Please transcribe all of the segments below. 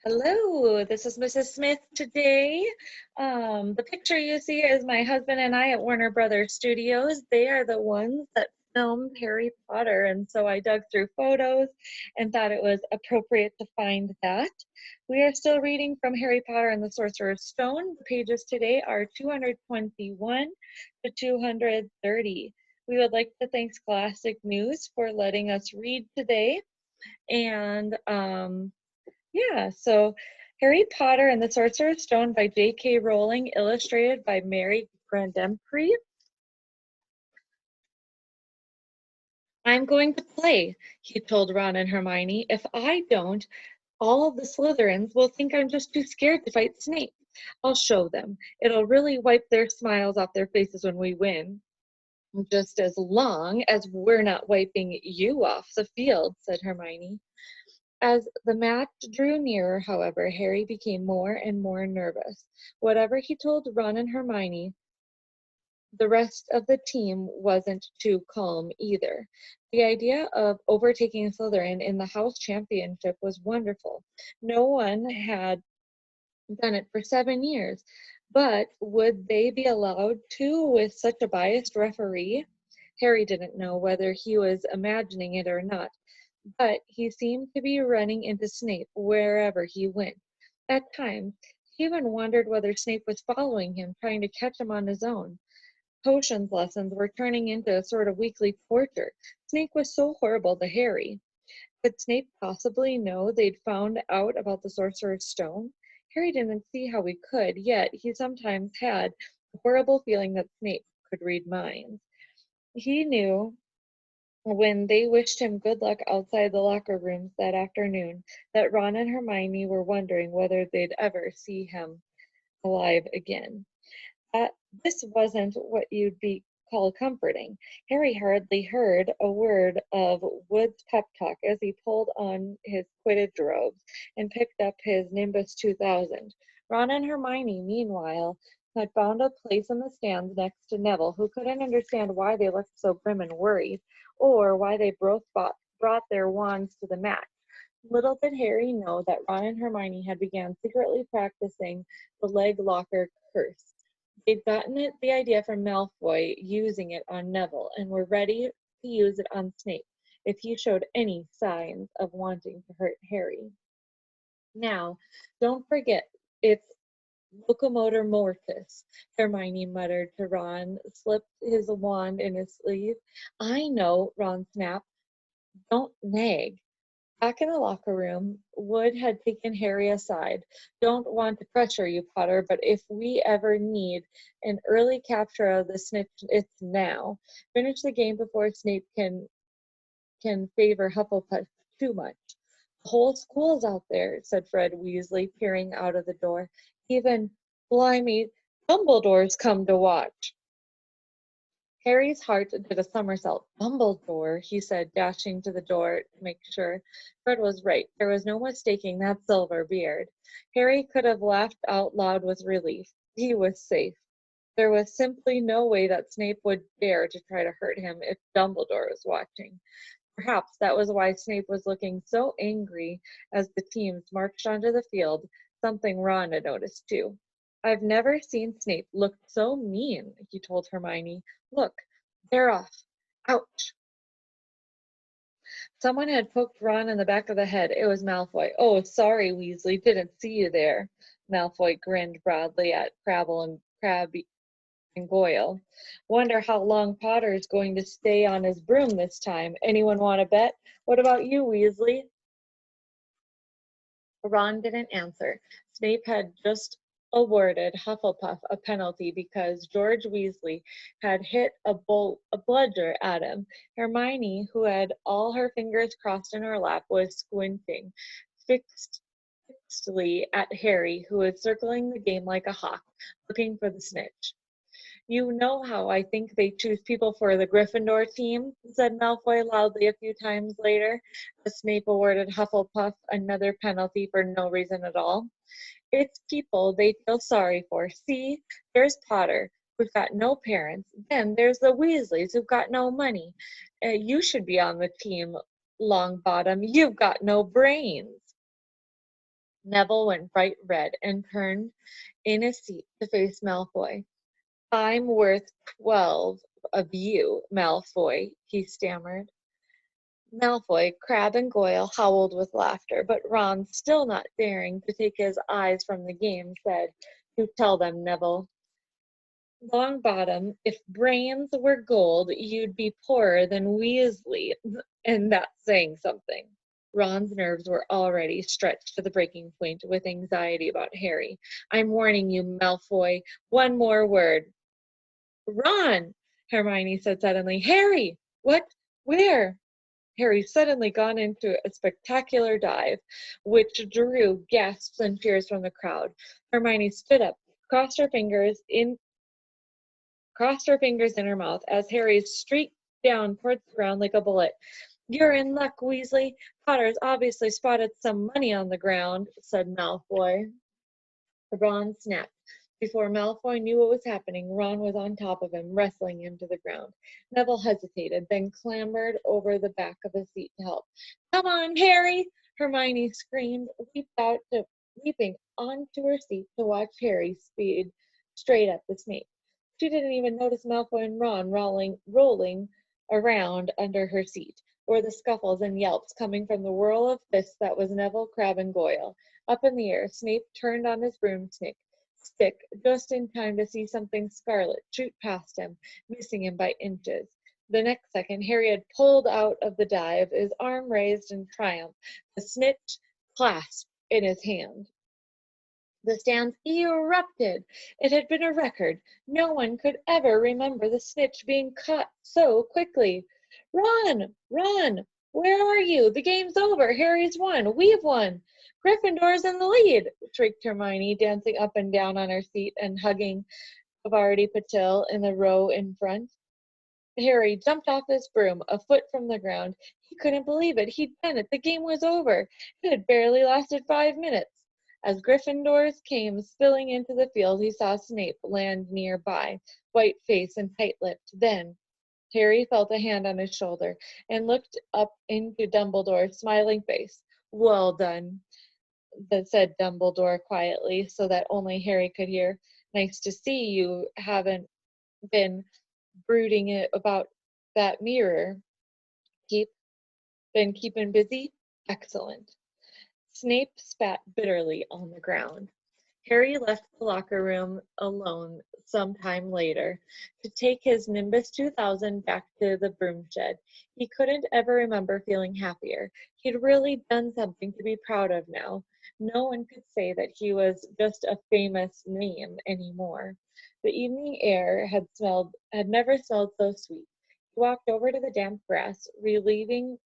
Hello, this is Mrs. Smith today. The picture you see is my husband and I at Warner Brothers Studios. They are the ones that filmed Harry Potter, and so I dug through photos and thought it was appropriate to find that. We are still reading from Harry Potter and the Sorcerer's Stone. The pages today are 221 to 230. We would like to thank Scholastic News for letting us read today. And yeah, so Harry Potter and the Sorcerer's Stone by JK Rowling, illustrated by Mary Grandpre. I'm going to play, he told Ron and Hermione. If I don't, all of the Slytherins will think I'm just too scared to fight Snape. I'll show them. It'll really wipe their smiles off their faces when we win. Just as long as we're not wiping you off the field, said Hermione. As the match drew nearer, however, Harry became more and more nervous. Whatever he told Ron and Hermione, the rest of the team wasn't too calm either. The idea of overtaking Slytherin in the house championship was wonderful. No one had done it for 7 years, but would they be allowed to with such a biased referee? Harry didn't know whether he was imagining it or not, but he seemed to be running into Snape wherever he went. At times, he even wondered whether Snape was following him, trying to catch him on his own. Potions lessons were turning into a sort of weekly torture. Snape was so horrible to Harry. Could Snape possibly know they'd found out about the Sorcerer's Stone? Harry didn't see how he could, yet he sometimes had a horrible feeling that Snape could read minds. He knew when they wished him good luck outside the locker rooms that afternoon that Ron and Hermione were wondering whether they'd ever see him alive again. That this wasn't what you'd be call comforting. Harry hardly heard a word of Wood's pep talk as he pulled on his Quidditch robes and picked up his Nimbus 2000. Ron and Hermione, meanwhile, had found a place in the stands next to Neville, who couldn't understand why they looked so grim and worried, or why they both brought their wands to the match. Little did Harry know that Ron and Hermione had begun secretly practicing the leg locker curse. They'd gotten the idea from Malfoy using it on Neville and were ready to use it on Snape if he showed any signs of wanting to hurt Harry. Now, don't forget, it's locomotor mortis, Hermione muttered to Ron, slipped his wand in his sleeve. I know, Ron snapped. Don't nag. Back in the locker room, Wood had taken Harry aside. Don't want to pressure you, Potter, but if we ever need an early capture of the snitch, it's now. Finish the game before Snape can favor Hufflepuff too much. The whole school's out there, said Fred Weasley, peering out of the door. Even, blimey, Dumbledore's come to watch. Harry's heart did a somersault. Dumbledore, he said, dashing to the door to make sure. Fred was right. There was no mistaking that silver beard. Harry could have laughed out loud with relief. He was safe. There was simply no way that Snape would dare to try to hurt him if Dumbledore was watching. Perhaps that was why Snape was looking so angry as the teams marched onto the field, something Ron had noticed too. I've never seen Snape look so mean, he told Hermione. Look, they're off. Ouch. Someone had poked Ron in the back of the head. It was Malfoy. Oh, sorry, Weasley. Didn't see you there. Malfoy grinned broadly at Crabbe and Goyle. Wonder how long Potter's going to stay on his broom this time. Anyone want to bet? What about you, Weasley? Ron didn't answer. Snape had just awarded Hufflepuff a penalty because George Weasley had hit a bludger at him. Hermione, who had all her fingers crossed in her lap, was squinting fixedly at Harry, who was circling the game like a hawk, looking for the snitch. You know how I think they choose people for the Gryffindor team, said Malfoy loudly a few times later, as Snape awarded Hufflepuff another penalty for no reason at all. It's people they feel sorry for. See, there's Potter, who's got no parents. Then there's the Weasleys, who've got no money. You should be on the team, Longbottom. You've got no brains. Neville went bright red and turned in his seat to face Malfoy. "I'm worth 12 of you, Malfoy," he stammered. Malfoy, Crabbe, and Goyle howled with laughter, but Ron, still not daring to take his eyes from the game, said, "You tell them, Neville. Longbottom, if brains were gold, you'd be poorer than Weasley, and that's saying something." Ron's nerves were already stretched to the breaking point with anxiety about Harry. "I'm warning you, Malfoy. One more word." "Ron!" Hermione said suddenly. "Harry! What? Where?" Harry suddenly gone into a spectacular dive, which drew gasps and cheers from the crowd. Hermione stood up, crossed her fingers in her mouth as Harry streaked down towards the ground like a bullet. "You're in luck, Weasley. Potter's obviously spotted some money on the ground," said Malfoy. Ron snapped. Before Malfoy knew what was happening, Ron was on top of him, wrestling him to the ground. Neville hesitated, then clambered over the back of his seat to help. "Come on, Harry!" Hermione screamed, leaping onto her seat to watch Harry speed straight at the snake. She didn't even notice Malfoy and Ron rolling around under her seat, or the scuffles and yelps coming from the whirl of fists that was Neville, Crabbe, and Goyle. Up in the air, Snape turned on his broomstick just in time to see something scarlet shoot past him, missing him by inches. The next second, Harry had pulled out of the dive, his arm raised in triumph, the snitch clasped in his hand. The stands erupted. It had been a record. No one could ever remember the snitch being caught so quickly. "Run! Run! Where are you? The game's over. Harry's won. We've won. Gryffindor's in the lead!" shrieked Hermione, dancing up and down on her seat and hugging Pavarti Patil in the row in front. Harry jumped off his broom, a foot from the ground. He couldn't believe it. He'd done it. The game was over. It had barely lasted 5 minutes. As Gryffindors came spilling into the field, he saw Snape land nearby, white-faced and tight-lipped. Then Harry felt a hand on his shoulder and looked up into Dumbledore's smiling face. "Well done," said Dumbledore quietly, so that only Harry could hear. "Nice to see you haven't been brooding about that mirror. Keep been keeping busy? Excellent." Snape spat bitterly on the ground. Harry left the locker room alone some time later to take his Nimbus 2000 back to the broom shed. He couldn't ever remember feeling happier. He'd really done something to be proud of now. No one could say that he was just a famous name anymore. The evening air had never smelled so sweet. He walked over to the damp grass, reliving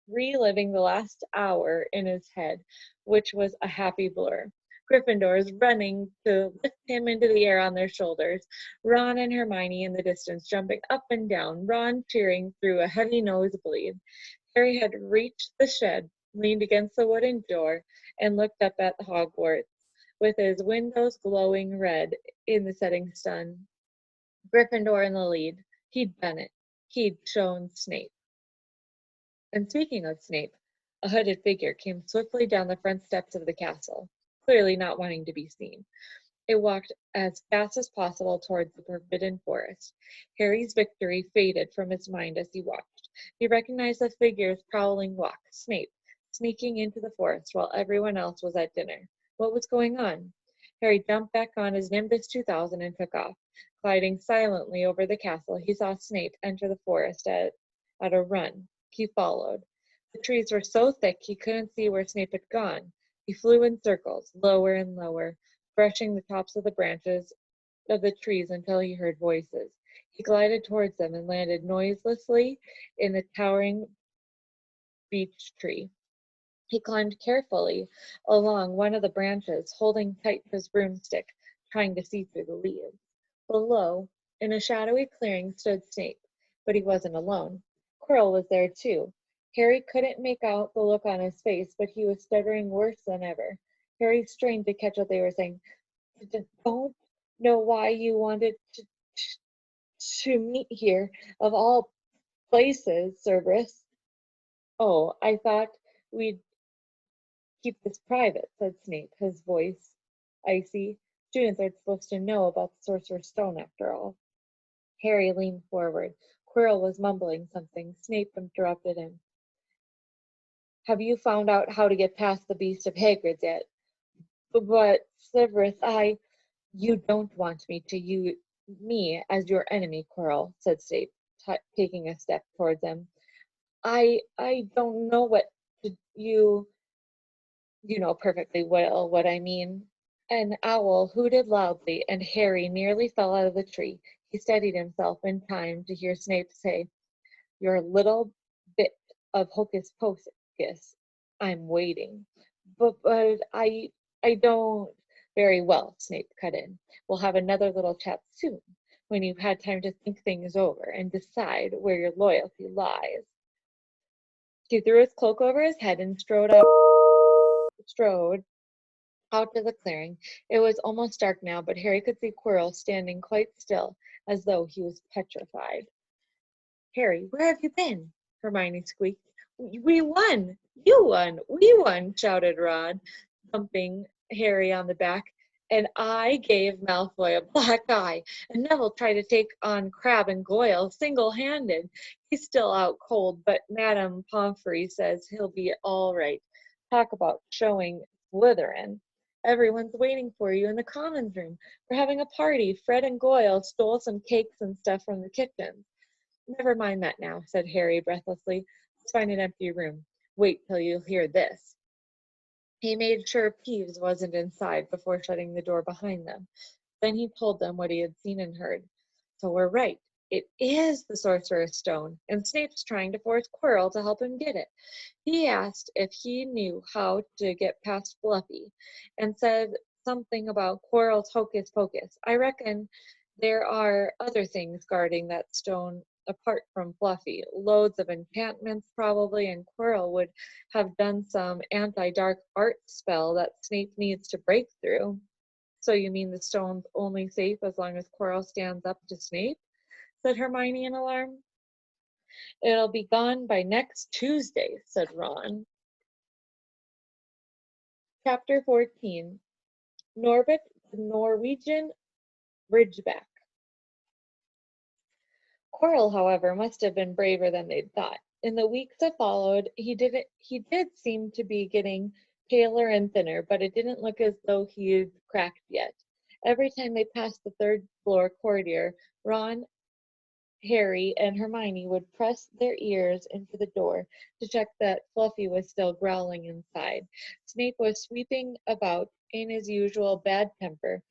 the last hour in his head, which was a happy blur. Gryffindors running to lift him into the air on their shoulders, Ron and Hermione in the distance jumping up and down, Ron cheering through a heavy nosebleed. Harry had reached the shed, leaned against the wooden door, and looked up at Hogwarts, with his windows glowing red in the setting sun. Gryffindor in the lead. He'd done it. He'd shown Snape. And speaking of Snape, a hooded figure came swiftly down the front steps of the castle, clearly not wanting to be seen. It walked as fast as possible towards the forbidden forest. Harry's victory faded from his mind as he watched. He recognized the figure's prowling walk, Snape, sneaking into the forest while everyone else was at dinner. What was going on? Harry jumped back on his Nimbus 2000 and took off. Gliding silently over the castle, he saw Snape enter the forest at a run. He followed. The trees were so thick he couldn't see where Snape had gone. He flew in circles, lower and lower, brushing the tops of the branches of the trees until he heard voices. He glided towards them and landed noiselessly in the towering beech tree. He climbed carefully along one of the branches, holding tight to his broomstick, trying to see through the leaves. Below, in a shadowy clearing, stood Snape, but he wasn't alone. Quirrell was there too. Harry couldn't make out the look on his face, but he was stuttering worse than ever. Harry strained to catch what they were saying. "Don't know why you wanted to meet here, of all places, Cerberus." "Oh, I thought we'd Keep this private, said Snape, his voice icy. Students aren't supposed to know about the Sorcerer's Stone after all. Harry leaned forward. Quirrell was mumbling something. Snape interrupted him. Have you found out how to get past the Beast of Hagrid's yet? But, Severus, you don't want me as your enemy, Quirrell, said Snape, taking a step towards him. I don't know what you know perfectly well what I mean. An owl hooted loudly, and Harry nearly fell out of the tree. He steadied himself in time to hear Snape say, your little bit of hocus pocus. I'm waiting. But I don't. Very well, Snape cut in. We'll have another little chat soon, when you've had time to think things over and decide where your loyalty lies. He threw his cloak over his head and strode out to the clearing. It was almost dark now, but Harry could see Quirrell standing quite still, as though he was petrified. Harry, where have you been? Hermione squeaked. We won! You won! We won! Shouted Ron, thumping Harry on the back. And I gave Malfoy a black eye, and Neville tried to take on Crabbe and Goyle single-handed. He's still out cold, but Madame Pomfrey says he'll be all right. Talk about showing Slytherin. Everyone's waiting for you in the commons room. We're having a party. Fred and Goyle stole some cakes and stuff from the kitchen. Never mind that now, said Harry breathlessly. Let's find an empty room. Wait till you hear this. He made sure Peeves wasn't inside before shutting the door behind them. Then he told them what he had seen and heard. So we're right. It is the Sorcerer's Stone, and Snape's trying to force Quirrell to help him get it. He asked if he knew how to get past Fluffy, and said something about Quirrell's hocus pocus. I reckon there are other things guarding that stone apart from Fluffy. Loads of enchantments, probably, and Quirrell would have done some anti-dark art spell that Snape needs to break through. So you mean the stone's only safe as long as Quirrell stands up to Snape? Said Hermione in alarm. It'll be gone by next Tuesday, said Ron. Chapter 14. Norbert the Norwegian Ridgeback. Quirrell, however, must have been braver than they'd thought. In the weeks that followed, he did seem to be getting paler and thinner, but it didn't look as though he'd cracked yet. Every time they passed the third floor corridor, Ron, Harry, and Hermione would press their ears into the door to check that Fluffy was still growling inside. Snape was sweeping about in his usual bad temper,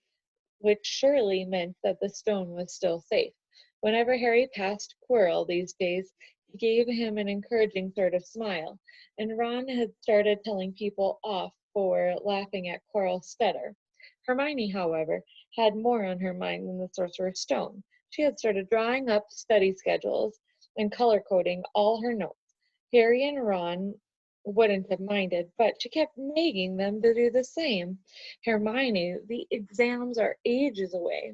which surely meant that the stone was still safe. Whenever Harry passed Quirrell these days, he gave him an encouraging sort of smile, and Ron had started telling people off for laughing at Quirrell's stutter. Hermione, however, had more on her mind than the Sorcerer's Stone. She had started drawing up study schedules and color-coding all her notes. Harry and Ron wouldn't have minded, but she kept nagging them to do the same. Hermione, the exams are ages away.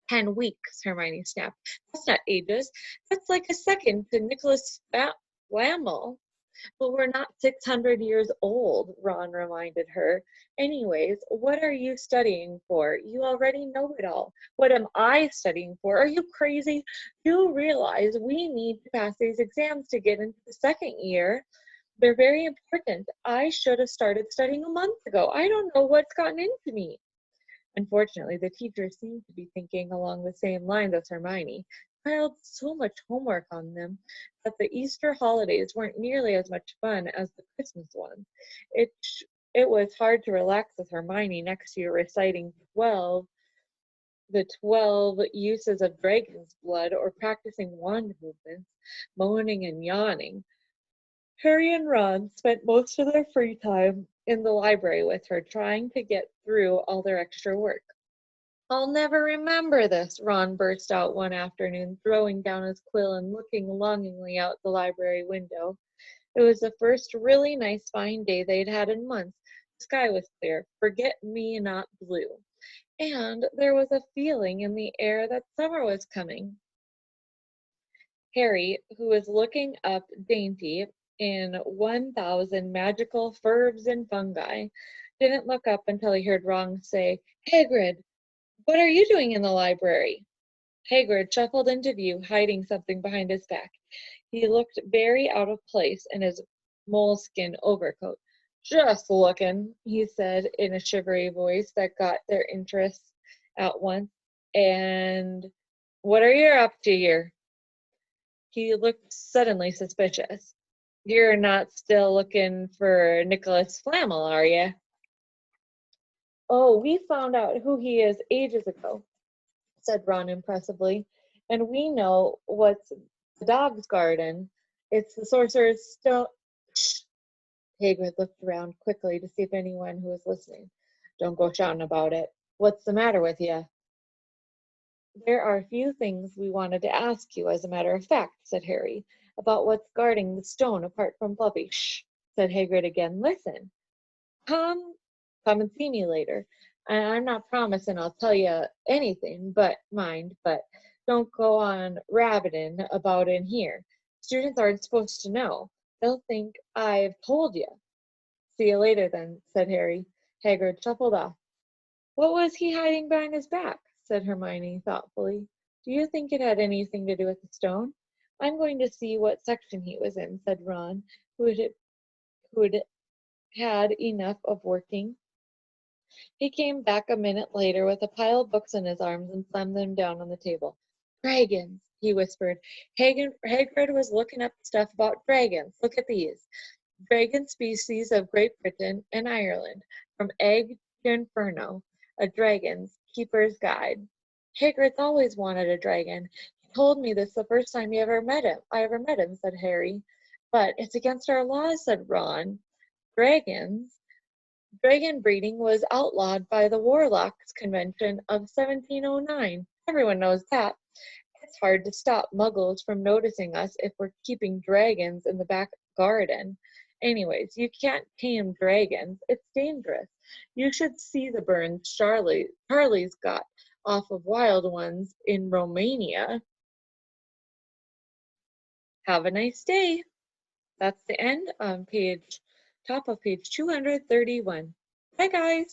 10 weeks, Hermione snapped. That's not ages. That's like a second to Nicholas Flamel. But we're not 600 years old, Ron reminded her. Anyways, what are you studying for? You already know it all. What am I studying for? Are you crazy? You realize we need to pass these exams to get into the second year. They're very important. I should have started studying a month ago. I don't know what's gotten into me. Unfortunately, the teachers seemed to be thinking along the same lines as Hermione. Piled so much homework on them that the Easter holidays weren't nearly as much fun as the Christmas ones. It was hard to relax with Hermione next to you reciting the 12 uses of dragon's blood or practicing wand movements, moaning and yawning. Harry and Ron spent most of their free time in the library with her, trying to get through all their extra work. I'll never remember this, Ron burst out one afternoon, throwing down his quill and looking longingly out the library window. It was the first really nice fine day they'd had in months. The sky was clear, forget-me-not blue, and there was a feeling in the air that summer was coming. Harry, who was looking up dainty in 1,000 magical verbs and fungi. Didn't look up until he heard Ron say, Hagrid, what are you doing in the library? Hagrid shuffled into view, hiding something behind his back. He looked very out of place in his moleskin overcoat. Just looking, he said in a shivery voice that got their interest at once. And what are you up to here? He looked suddenly suspicious. You're not still looking for Nicholas Flamel, are you? Oh, we found out who he is ages ago, said Ron impressively. And we know what's the dog's garden. It's the sorcerer's stone. Shh! Hagrid looked around quickly to see if anyone who was listening. Don't go shouting about it. What's the matter with you? There are a few things we wanted to ask you, as a matter of fact, said Harry, about what's guarding the stone apart from Fluffy. Shh! Said Hagrid again. Listen. Come, come and see me later. And I'm not promising I'll tell you anything, but don't go on rabbiting about in here. Students aren't supposed to know. They'll think I've told you. See you later then, said Harry. Hagrid shuffled off. What was he hiding behind his back? Said Hermione thoughtfully. Do you think it had anything to do with the stone? I'm going to see what section he was in, said Ron, who had had enough of working. He came back a minute later with a pile of books in his arms and slammed them down on the table. Dragons, he whispered. Hagrid was looking up stuff about dragons. Look at these. Dragon species of Great Britain and Ireland, from egg to inferno, a dragon's keeper's guide. Hagrid's always wanted a dragon. He told me this the first time I ever met him, said Harry. But it's against our laws, said Ron. Dragons Dragon breeding was outlawed by the Warlocks Convention of 1709. Everyone knows that. It's hard to stop muggles from noticing us if we're keeping dragons in the back garden. Anyways, you can't tame dragons. It's dangerous. You should see the burns Charlie's got off of wild ones in Romania. Have a nice day. That's the end on top of page 231. Bye, guys.